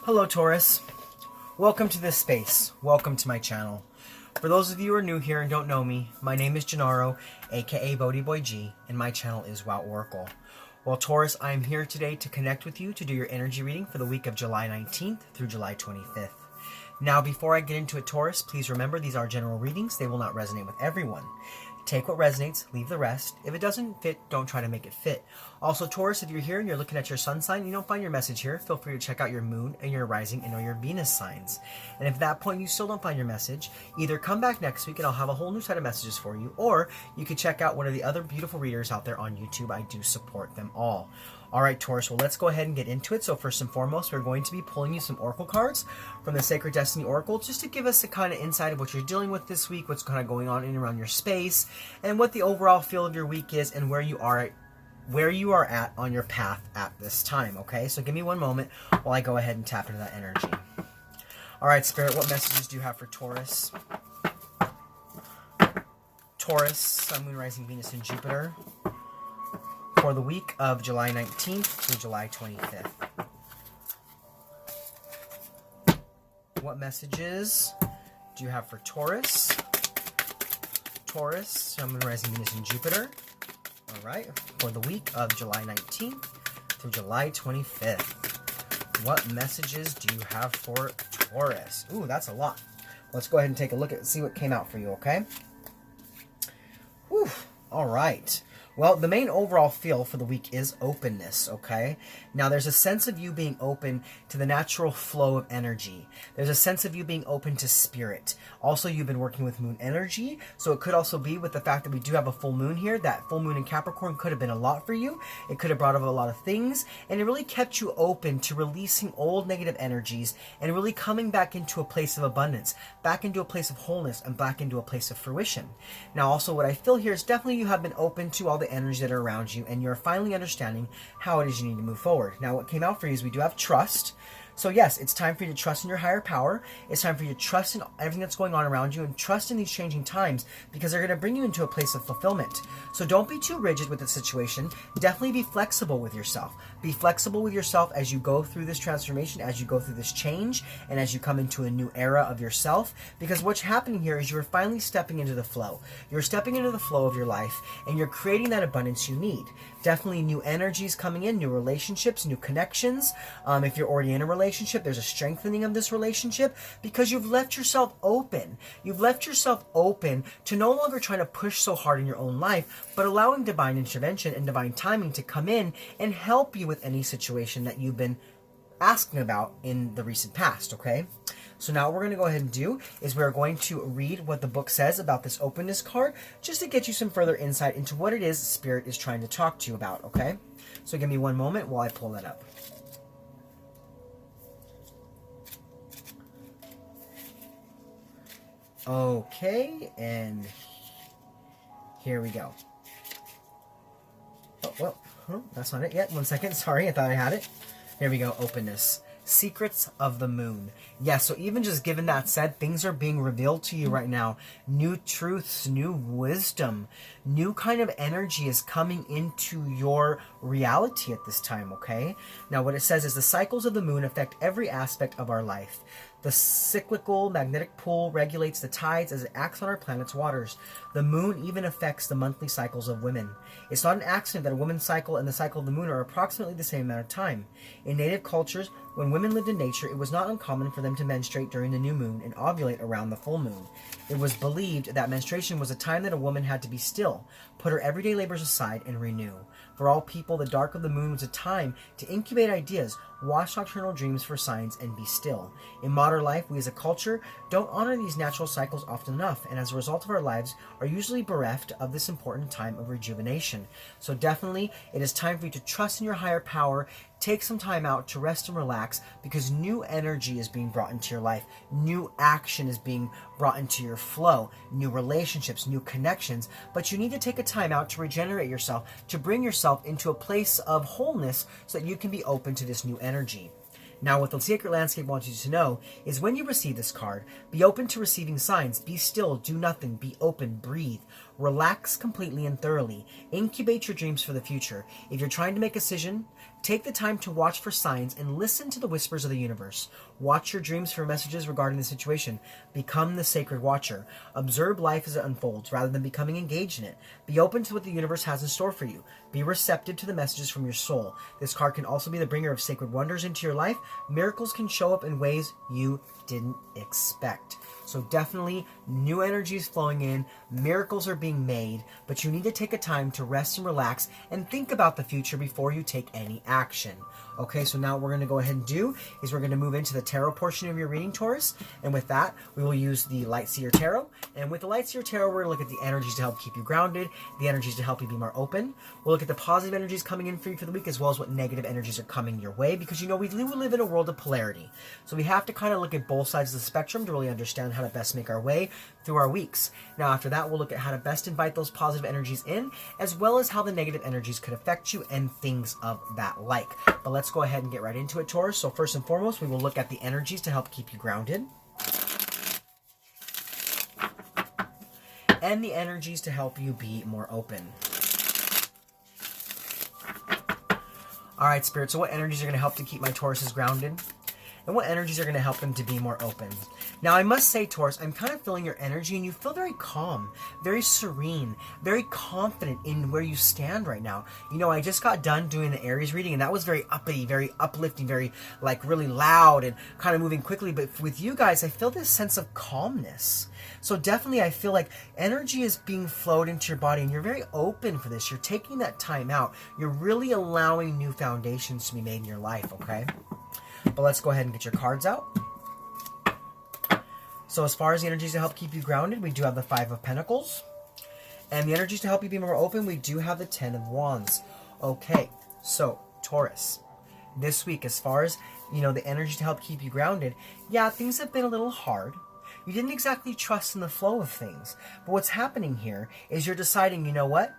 Hello Taurus, welcome to this space, welcome to my channel. For those of you who are new here and don't know me, my name is Gennaro, aka BhodiBoy G, and my channel is Wow Oracle. Well Taurus, I am here today to connect with you to do your energy reading for the week of July 19th through July 25th. Now before I get into it Taurus, please remember these are general readings, they will not resonate with everyone. Take what resonates, leave the rest. If it doesn't fit, don't try to make it fit. Also, Taurus, if you're here and you're looking at your sun sign and you don't find your message here, feel free to check out your moon and your rising and or your Venus signs. And if at that point you still don't find your message, either come back next week and I'll have a whole new set of messages for you, or you can check out one of the other beautiful readers out there on YouTube. I do support them all. Alright Taurus, well let's go ahead and get into it. So first and foremost, we're going to be pulling you some oracle cards from the Sacred Destiny Oracle, just to give us a kind of insight of what you're dealing with this week, what's kind of going on in and around your space, and what the overall feel of your week is, and where you are at on your path at this time, okay? So give me one moment while I go ahead and tap into that energy. Alright Spirit, what messages do you have for Taurus? Taurus, Sun, Moon, Rising, Venus, and Jupiter, for the week of July 19th through July 25th. What messages do you have for Taurus? Taurus, Sun, Moon, Rising, Venus, and Jupiter. Alright, for the week of July 19th through July 25th. What messages do you have for Taurus? Ooh, that's a lot. Let's go ahead and take a look at see what came out for you, okay? Whew, alright. Well, the main overall feel for the week is openness, okay? Now, there's a sense of you being open to the natural flow of energy. There's a sense of you being open to spirit. Also, you've been working with moon energy, so it could also be with the fact that we do have a full moon here. That full moon in Capricorn could have been a lot for you. It could have brought up a lot of things, and it really kept you open to releasing old negative energies and really coming back into a place of abundance, back into a place of wholeness, and back into a place of fruition. Now, also, what I feel here is definitely you have been open to all the energy that are around you, and you're finally understanding how it is you need to move forward. Now what came out for you is we do have trust. So yes, it's time for you to trust in your higher power. It's time for you to trust in everything that's going on around you and trust in these changing times, because they're going to bring you into a place of fulfillment. So don't be too rigid with the situation. Definitely be flexible with yourself. Be flexible with yourself as you go through this transformation, as you go through this change, and as you come into a new era of yourself, because what's happening here is you're finally stepping into the flow. You're stepping into the flow of your life, and you're creating that abundance you need. Definitely new energies coming in, new relationships, new connections. If you're already in a relationship, there's a strengthening of this relationship, because you've left yourself open. You've left yourself open to no longer trying to push so hard in your own life, but allowing divine intervention and divine timing to come in and help you with any situation that you've been asking about in the recent past, okay? So now what we're going to go ahead and do is we're going to read what the book says about this openness card, just to get you some further insight into what it is Spirit is trying to talk to you about, okay? So give me one moment while I pull that up. Okay, and here we go. Oh, well, that's not it yet. One second, sorry, I thought I had it. Here we go, openness. Secrets of the moon. Yeah, so even just given that said, things are being revealed to you right now. New truths, new wisdom, new kind of energy is coming into your reality at this time, okay? Now what it says is the cycles of the moon affect every aspect of our life. The cyclical magnetic pull regulates the tides as it acts on our planet's waters. The moon even affects the monthly cycles of women. It's not an accident that a woman's cycle and the cycle of the moon are approximately the same amount of time. In native cultures, when women lived in nature, it was not uncommon for them to menstruate during the new moon and ovulate around the full moon. It was believed that menstruation was a time that a woman had to be still, put her everyday labors aside, and renew. For all people, the dark of the moon was a time to incubate ideas, watch nocturnal dreams for signs, and be still. In modern life, we as a culture don't honor these natural cycles often enough, and as a result of our lives are usually bereft of this important time of rejuvenation. So definitely, it is time for you to trust in your higher power. Take some time out to rest and relax, because new energy is being brought into your life. New action is being brought into your flow. New relationships, new connections. But you need to take a time out to regenerate yourself, to bring yourself into a place of wholeness so that you can be open to this new energy. Now, what the Sacred Landscape wants you to know is when you receive this card, be open to receiving signs. Be still, do nothing, be open, breathe. Relax completely and thoroughly. Incubate your dreams for the future. If you're trying to make a decision, take the time to watch for signs and listen to the whispers of the universe. Watch your dreams for messages regarding the situation. Become the sacred watcher. Observe life as it unfolds rather than becoming engaged in it. Be open to what the universe has in store for you. Be receptive to the messages from your soul. This card can also be the bringer of sacred wonders into your life. Miracles can show up in ways you didn't expect. So definitely new energies flowing in, miracles are being made, but you need to take a time to rest and relax and think about the future before you take any action. Okay, so now what we're going to go ahead and do is we're going to move into the tarot portion of your reading, Taurus. And with that, we will use the LightSeer Tarot. And with the LightSeer Tarot, we're going to look at the energies to help keep you grounded, the energies to help you be more open. We'll look at the positive energies coming in for you for the week, as well as what negative energies are coming your way, because you know we live in a world of polarity. So we have to kind of look at both sides of the spectrum to really understand how to best make our way through our weeks. Now after that, we'll look at how to best invite those positive energies in, as well as how the negative energies could affect you and things of that like. But let's go ahead and get right into it, Taurus. So first and foremost, we will look at the energies to help keep you grounded, and the energies to help you be more open. All right, Spirit, so what energies are going to help to keep my Tauruses grounded? And what energies are going to help them to be more open? Now, I must say, Taurus, I'm kind of feeling your energy, and you feel very calm, very serene, very confident in where you stand right now. You know, I just got done doing the Aries reading, and that was very uppity, very uplifting, very, like, really loud and kind of moving quickly. But with you guys, I feel this sense of calmness. So definitely, I feel like energy is being flowed into your body, and you're very open for this. You're taking that time out. You're really allowing new foundations to be made in your life, okay? But let's go ahead and get your cards out. So as far as the energies to help keep you grounded, we do have the Five of Pentacles. And the energies to help you be more open, we do have the Ten of Wands. Okay, so Taurus, this week, as far as, you know, the energy to help keep you grounded, yeah, things have been a little hard. You didn't exactly trust in the flow of things. But what's happening here is you're deciding, you know what?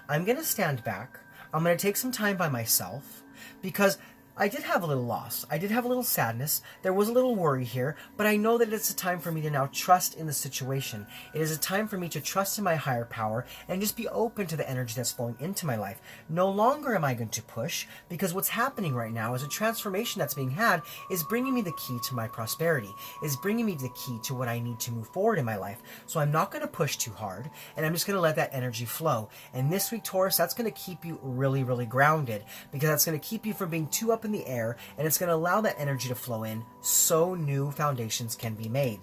I'm going to stand back. I'm going to take some time by myself, because I did have a little loss. I did have a little sadness. There was a little worry here, but I know that it's a time for me to now trust in the situation. It is a time for me to trust in my higher power and just be open to the energy that's flowing into my life. No longer am I going to push, because what's happening right now is a transformation that's being had is bringing me the key to my prosperity, is bringing me the key to what I need to move forward in my life. So I'm not going to push too hard, and I'm just going to let that energy flow. And this week, Taurus, that's going to keep you really, really grounded, because that's going to keep you from being too up in the air, and it's going to allow that energy to flow in so new foundations can be made.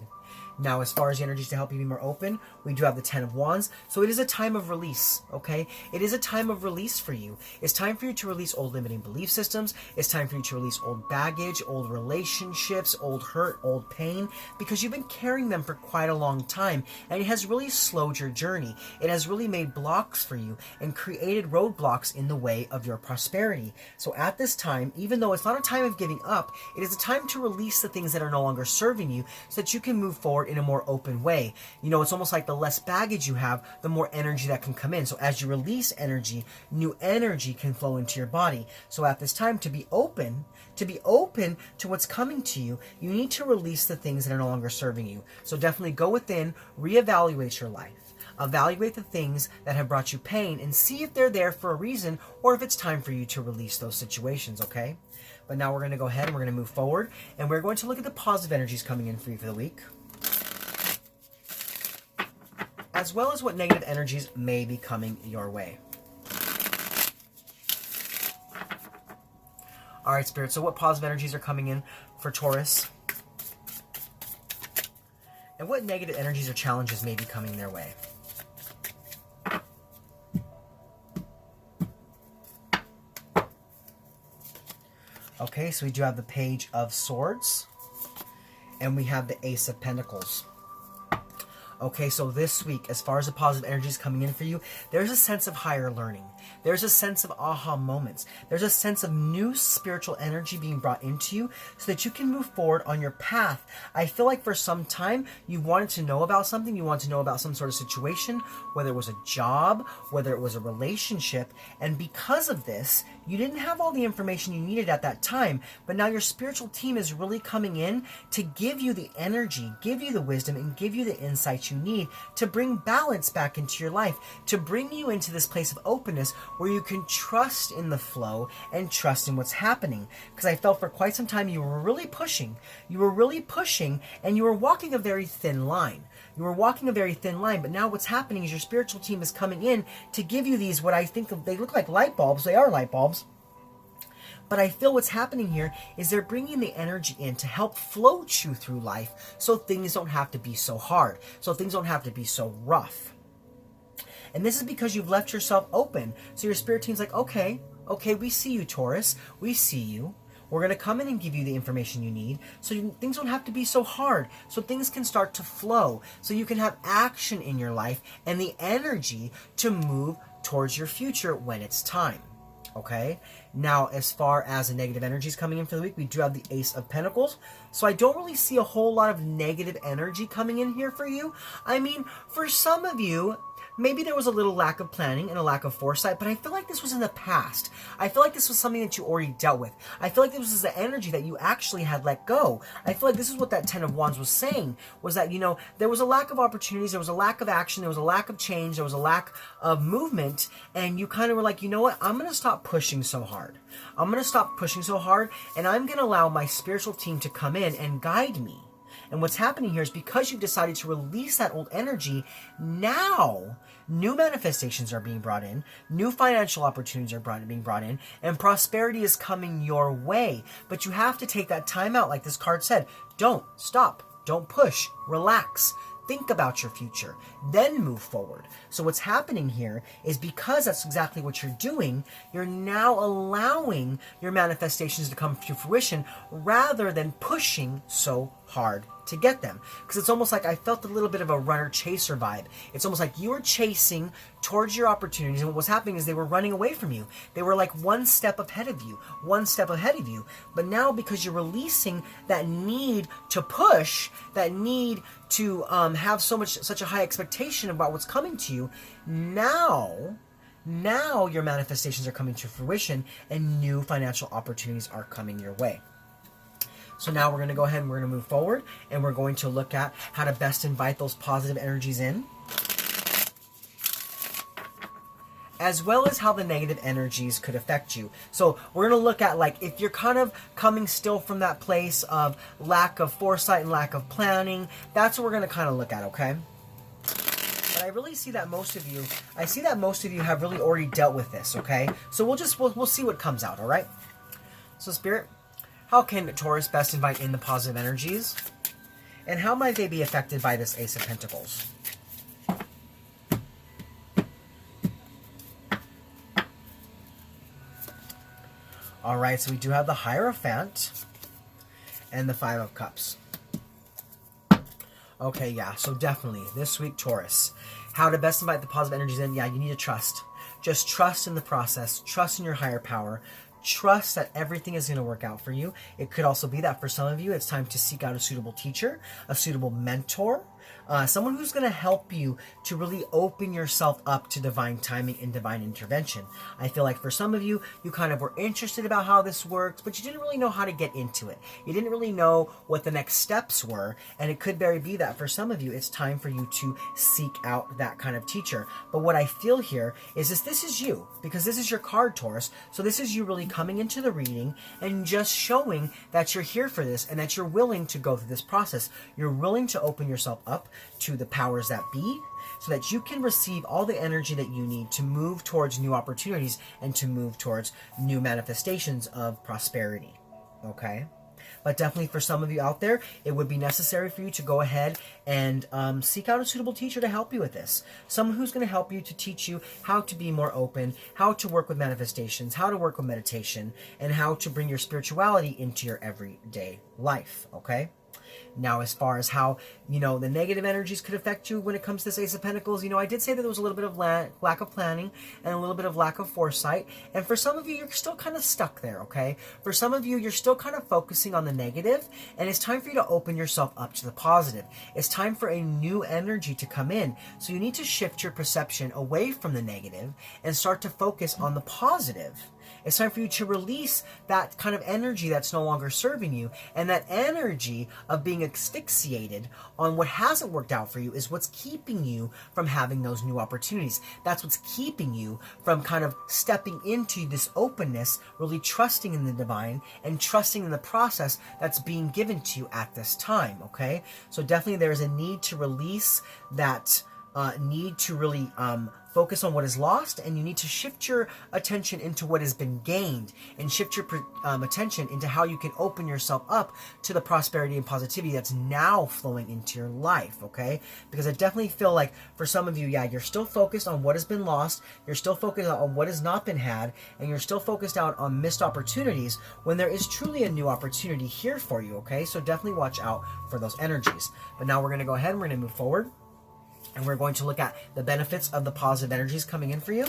Now, as far as the energies to help you be more open, we do have the Ten of Wands. So it is a time of release, okay? It is a time of release for you. It's time for you to release old limiting belief systems. It's time for you to release old baggage, old relationships, old hurt, old pain, because you've been carrying them for quite a long time, and it has really slowed your journey. It has really made blocks for you and created roadblocks in the way of your prosperity. So at this time, even though it's not a time of giving up, it is a time to release the things that are no longer serving you, so that you can move forward in a more open way. You know, it's almost like the less baggage you have, the more energy that can come in. So as you release energy, new energy can flow into your body. So at this time, to be open to what's coming to you, you need to release the things that are no longer serving you. So definitely go within, reevaluate your life. Evaluate the things that have brought you pain and see if they're there for a reason, or if it's time for you to release those situations, okay? But now we're going to go ahead and we're going to move forward, and we're going to look at the positive energies coming in for you for the week, as well as what negative energies may be coming your way. All right, Spirit, so what positive energies are coming in for Taurus? And what negative energies or challenges may be coming their way? Okay, so we do have the Page of Swords, and we have the Ace of Pentacles. Okay, so this week, as far as the positive energies coming in for you, there's a sense of higher learning. There's a sense of aha moments. There's a sense of new spiritual energy being brought into you so that you can move forward on your path. I feel like for some time, you wanted to know about something. You wanted to know about some sort of situation, whether it was a job, whether it was a relationship. And because of this, You didn't have all the information you needed at that time, but now your spiritual team is really coming in to give you the energy, give you the wisdom, and give you the insights you need to bring balance back into your life, to bring you into this place of openness where you can trust in the flow and trust in what's happening. Because I felt for quite some time you were really pushing. You were really pushing, and you were walking a very thin line. You were walking a very thin line, but now what's happening is your spiritual team is coming in to give you these, what I think of, they look like light bulbs. They are light bulbs. But I feel what's happening here is they're bringing the energy in to help float you through life so things don't have to be so hard, so things don't have to be so rough. And this is because you've left yourself open. So your spirit team's like, okay, we see you, Taurus. We see you. We're going to come in and give you the information you need so things don't have to be so hard, so things can start to flow, so you can have action in your life and the energy to move towards your future when it's time. Okay? Now, as far as the negative energies coming in for the week, we do have the Ace of Pentacles. So I don't really see a whole lot of negative energy coming in here for you. I mean, for some of you, maybe there was a little lack of planning and a lack of foresight, but I feel like this was in the past. I feel like this was something that you already dealt with. I feel like this was the energy that you actually had let go. I feel like this is what that Ten of Wands was saying, was that, you know, there was a lack of opportunities, there was a lack of action, there was a lack of change, there was a lack of movement, and you kind of were like, you know what, I'm going to stop pushing so hard. I'm going to stop pushing so hard, and I'm going to allow my spiritual team to come in and guide me. And what's happening here is because you've decided to release that old energy, now new manifestations are being brought in, new financial opportunities are being brought in, and prosperity is coming your way. But you have to take that time out, like this card said. Don't stop. Don't push. Relax. Think about your future, then move forward. So what's happening here is because that's exactly what you're doing, you're now allowing your manifestations to come to fruition rather than pushing so hard to get them. Because it's almost like I felt a little bit of a runner-chaser vibe. It's almost like you were chasing towards your opportunities, and what was happening is they were running away from you. They were like one step ahead of you, one step ahead of you. But now, because you're releasing that need to push, that need to have such a high expectation about what's coming to you, now your manifestations are coming to fruition and new financial opportunities are coming your way. So now we're going to go ahead and we're going to move forward, and we're going to look at how to best invite those positive energies in, as well as how the negative energies could affect you. So we're going to look at, like, if you're kind of coming still from that place of lack of foresight and lack of planning, that's what we're going to kind of look at, okay? But I really see that most of you, have really already dealt with this, okay? So we'll see what comes out, all right? So Spirit, how can Taurus best invite in the positive energies? And how might they be affected by this Ace of Pentacles? Alright, so we do have the Hierophant and the Five of Cups. Okay, yeah, so definitely, this week, Taurus. How to best invite the positive energies in? Yeah, you need to trust. Just trust in the process. Trust in your higher power. Trust that everything is going to work out for you. It could also be that for some of you, it's time to seek out a suitable teacher, a suitable mentor, someone who's going to help you to really open yourself up to divine timing and divine intervention. I feel like for some of you, you kind of were interested about how this works, but you didn't really know how to get into it. You didn't really know what the next steps were, and it could very be that for some of you, it's time for you to seek out that kind of teacher. But what I feel here is this is you, because this is your card, Taurus, so this is you really coming into the reading and just showing that you're here for this and that you're willing to go through this process. You're willing to open yourself up to the powers that be so that you can receive all the energy that you need to move towards new opportunities and to move towards new manifestations of prosperity. Okay? But definitely for some of you out there, it would be necessary for you to go ahead and seek out a suitable teacher to help you with this. Someone who's going to help you to teach you how to be more open, how to work with manifestations, how to work with meditation, and how to bring your spirituality into your everyday life, okay? Now, as far as how, the negative energies could affect you when it comes to this Ace of Pentacles, I did say that there was a little bit of lack of planning and a little bit of lack of foresight. And for some of you, you're still kind of stuck there, okay? For some of you, you're still kind of focusing on the negative, and it's time for you to open yourself up to the positive. It's time for a new energy to come in. So you need to shift your perception away from the negative and start to focus on the positive. It's time for you to release that kind of energy that's no longer serving you. And that energy of being asphyxiated on what hasn't worked out for you is what's keeping you from having those new opportunities. That's what's keeping you from kind of stepping into this openness, really trusting in the divine and trusting in the process that's being given to you at this time, okay? So definitely there's a need to release that need to really focus on what is lost, and you need to shift your attention into what has been gained, and shift your attention into how you can open yourself up to the prosperity and positivity that's now flowing into your life, okay? Because I definitely feel like for some of you, yeah, you're still focused on what has been lost, you're still focused on what has not been had, and you're still focused out on missed opportunities when there is truly a new opportunity here for you, okay? So definitely watch out for those energies. But now we're going to go ahead and we're going to move forward. And we're going to look at the benefits of the positive energies coming in for you,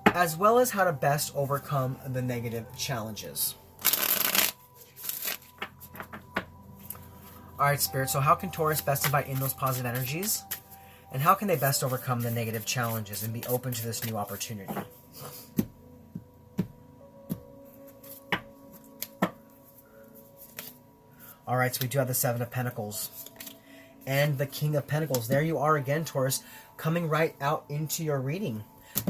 as well as how to best overcome the negative challenges. All right, Spirit, so how can Taurus best invite in those positive energies? And how can they best overcome the negative challenges and be open to this new opportunity? All right, so we do have the Seven of Pentacles and the King of Pentacles. There you are again, Taurus, coming right out into your reading.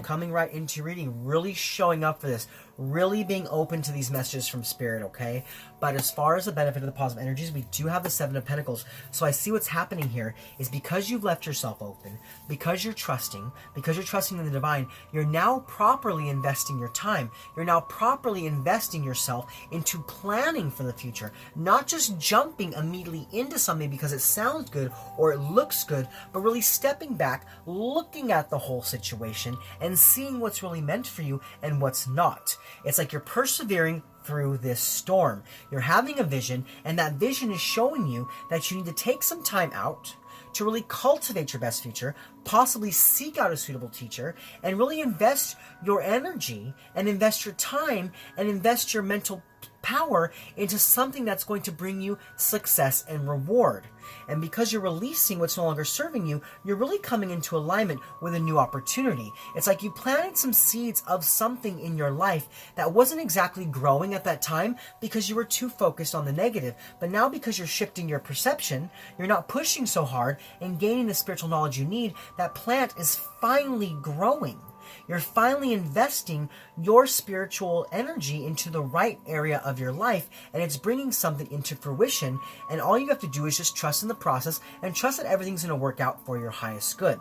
Coming right into your reading, really showing up for this, really being open to these messages from Spirit, okay? But as far as the benefit of the positive energies, we do have the Seven of Pentacles. So I see what's happening here is because you've left yourself open, because you're trusting in the divine, you're now properly investing your time. You're now properly investing yourself into planning for the future, not just jumping immediately into something because it sounds good or it looks good, but really stepping back, looking at the whole situation and seeing what's really meant for you and what's not. It's like you're persevering through this storm. You're having a vision, and that vision is showing you that you need to take some time out to really cultivate your best future, possibly seek out a suitable teacher, and really invest your energy and invest your time and invest your mental power into something that's going to bring you success and reward. And because you're releasing what's no longer serving you, you're really coming into alignment with a new opportunity. It's like you planted some seeds of something in your life that wasn't exactly growing at that time because you were too focused on the negative. But now because you're shifting your perception, you're not pushing so hard and gaining the spiritual knowledge you need, that plant is finally growing. You're finally investing your spiritual energy into the right area of your life, and it's bringing something into fruition, and all you have to do is just trust in the process and trust that everything's going to work out for your highest good.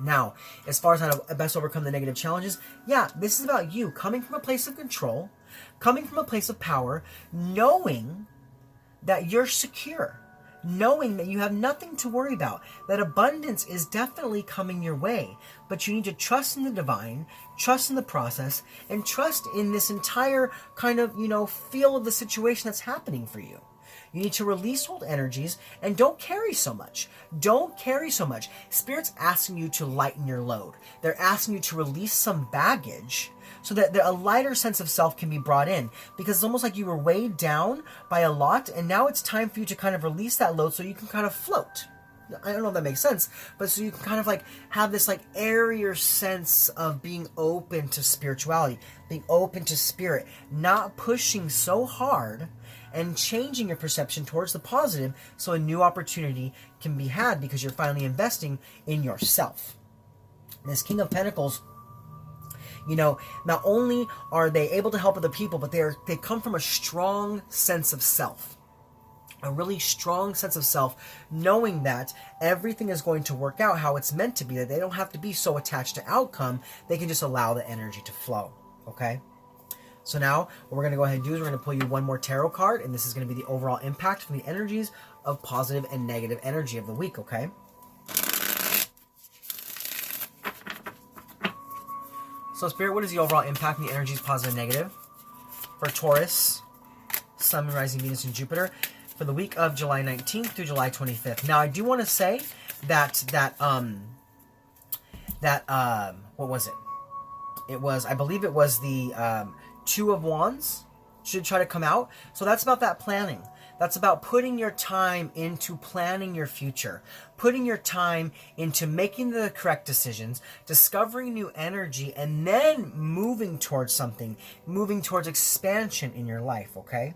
Now, as far as how to best overcome the negative challenges, yeah, this is about you coming from a place of control, coming from a place of power, knowing that you're secure, knowing that you have nothing to worry about, that abundance is definitely coming your way, but you need to trust in the divine, trust in the process, and trust in this entire kind of, feel of the situation that's happening for you. You need to release old energies and don't carry so much. Don't carry so much. Spirit's asking you to lighten your load. They're asking you to release some baggage so that a lighter sense of self can be brought in, because it's almost like you were weighed down by a lot, and now it's time for you to kind of release that load so you can kind of float. I don't know if that makes sense, but so you can kind of like have this like airier sense of being open to spirituality, being open to spirit, not pushing so hard, and changing your perception towards the positive so a new opportunity can be had because you're finally investing in yourself. This King of Pentacles, not only are they able to help other people, but they come from a strong sense of self. A really strong sense of self, knowing that everything is going to work out how it's meant to be, that they don't have to be so attached to outcome, they can just allow the energy to flow, okay? So now, what we're going to go ahead and do is we're going to pull you one more tarot card, and this is going to be the overall impact from the energies of positive and negative energy of the week, okay? So, Spirit, what is the overall impact from the energies positive and negative for Taurus, Sun, Rising, Venus, and Jupiter for the week of July 19th through July 25th? Now, I do want to say that what was it? I believe it was the Two of Wands should try to come out. So that's about that planning. That's about putting your time into planning your future, putting your time into making the correct decisions, discovering new energy, and then moving towards something, moving towards expansion in your life, okay?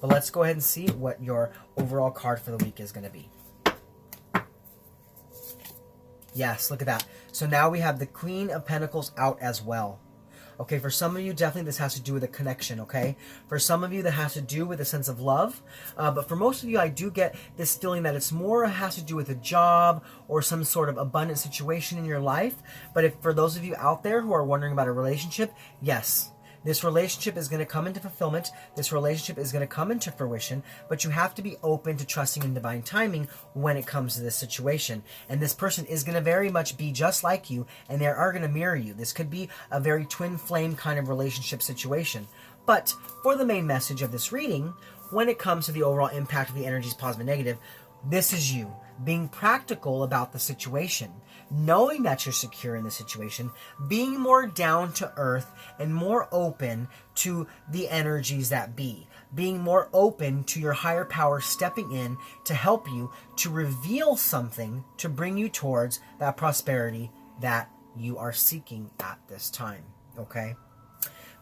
But let's go ahead and see what your overall card for the week is going to be. Yes, look at that. So now we have the Queen of Pentacles out as well. Okay, for some of you, definitely this has to do with a connection, okay? For some of you, that has to do with a sense of love. But for most of you, I do get this feeling that it's more has to do with a job or some sort of abundant situation in your life. But if for those of you out there who are wondering about a relationship, yes, this relationship is going to come into fulfillment. This relationship is going to come into fruition, but you have to be open to trusting in divine timing when it comes to this situation. And this person is going to very much be just like you, and they are going to mirror you. This could be a very twin flame kind of relationship situation. But for the main message of this reading, when it comes to the overall impact of the energies, positive and negative, this is you being practical about the situation, knowing that you're secure in the situation, being more down to earth and more open to the energies that be, being more open to your higher power stepping in to help you to reveal something to bring you towards that prosperity that you are seeking at this time, okay?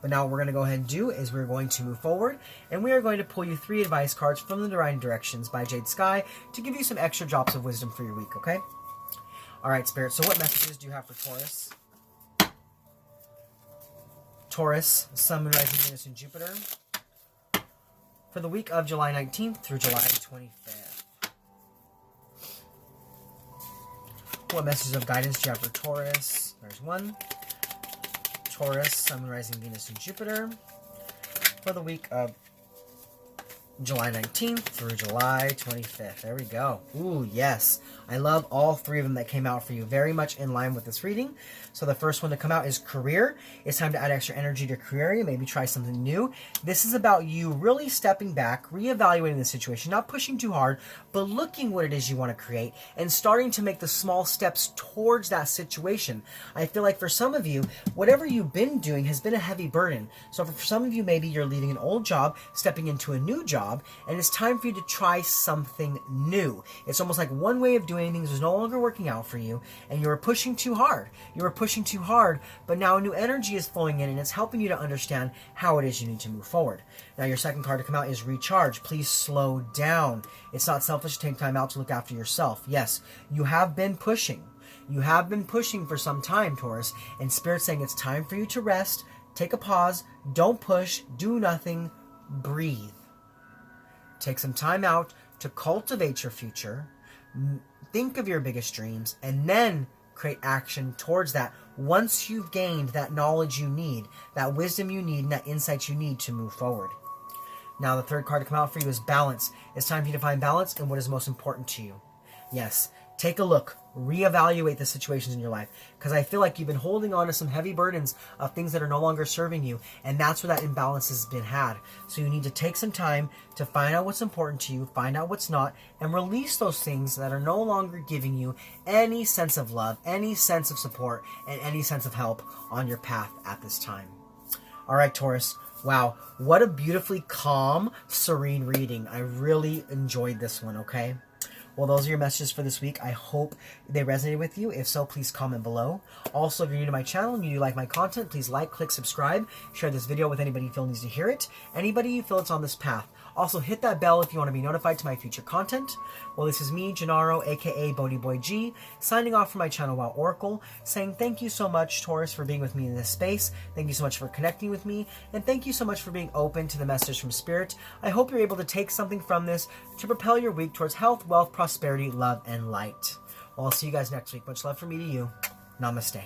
But now what we're going to go ahead and do is we're going to move forward, and we are going to pull you 3 advice cards from the Divine Directions by Jade-Sky to give you some extra drops of wisdom for your week, okay? All right, Spirit, so what messages do you have for Taurus? Taurus, Sun, Moon, Rising, Venus, and Jupiter for the week of July 19th through July 25th. What messages of guidance do you have for Taurus? There's one. Taurus, Sun, Moon, Rising, Venus, and Jupiter for the week of July 19th through July 25th. There we go. Ooh, yes. I love all 3 of them that came out for you. Very much in line with this reading. So the first one to come out is career. It's time to add extra energy to your career. Maybe try something new. This is about you really stepping back, reevaluating the situation, not pushing too hard, but looking what it is you want to create and starting to make the small steps towards that situation. I feel like for some of you, whatever you've been doing has been a heavy burden. So for some of you, maybe you're leaving an old job, stepping into a new job, and it's time for you to try something new. It's almost like one way of doing things is no longer working out for you, and you were pushing too hard. You were pushing too hard, but now a new energy is flowing in, and it's helping you to understand how it is you need to move forward. Now, your second card to come out is recharge. Please slow down. It's not selfish to take time out to look after yourself. Yes, you have been pushing. You have been pushing for some time, Taurus, and Spirit's saying it's time for you to rest, take a pause, don't push, do nothing, breathe. Take some time out to cultivate your future, think of your biggest dreams, and then create action towards that once you've gained that knowledge you need, that wisdom you need, and that insight you need to move forward. Now, the third card to come out for you is balance. It's time for you to find balance in what is most important to you. Yes, take a look. Reevaluate the situations in your life, because I feel like you've been holding on to some heavy burdens of things that are no longer serving you, and that's where that imbalance has been had. So you need to take some time to find out what's important to you, find out what's not, and release those things that are no longer giving you any sense of love, any sense of support, and any sense of help on your path at this time. All right, Taurus. Wow, what a beautifully calm, serene reading. I really enjoyed this one, okay? Well, those are your messages for this week. I hope they resonated with you. If so, please comment below. Also, if you're new to my channel and you like my content, please like, click, subscribe. Share this video with anybody you feel needs to hear it. Anybody you feel it's on this path. Also, hit that bell if you want to be notified to my future content. Well, this is me, Gennaro, aka BhodiBoy G, signing off from my channel, Wow Oracle, saying thank you so much, Taurus, for being with me in this space. Thank you so much for connecting with me. And thank you so much for being open to the message from Spirit. I hope you're able to take something from this to propel your week towards health, wealth, prosperity, love, and light. Well, I'll see you guys next week. Much love from me to you. Namaste.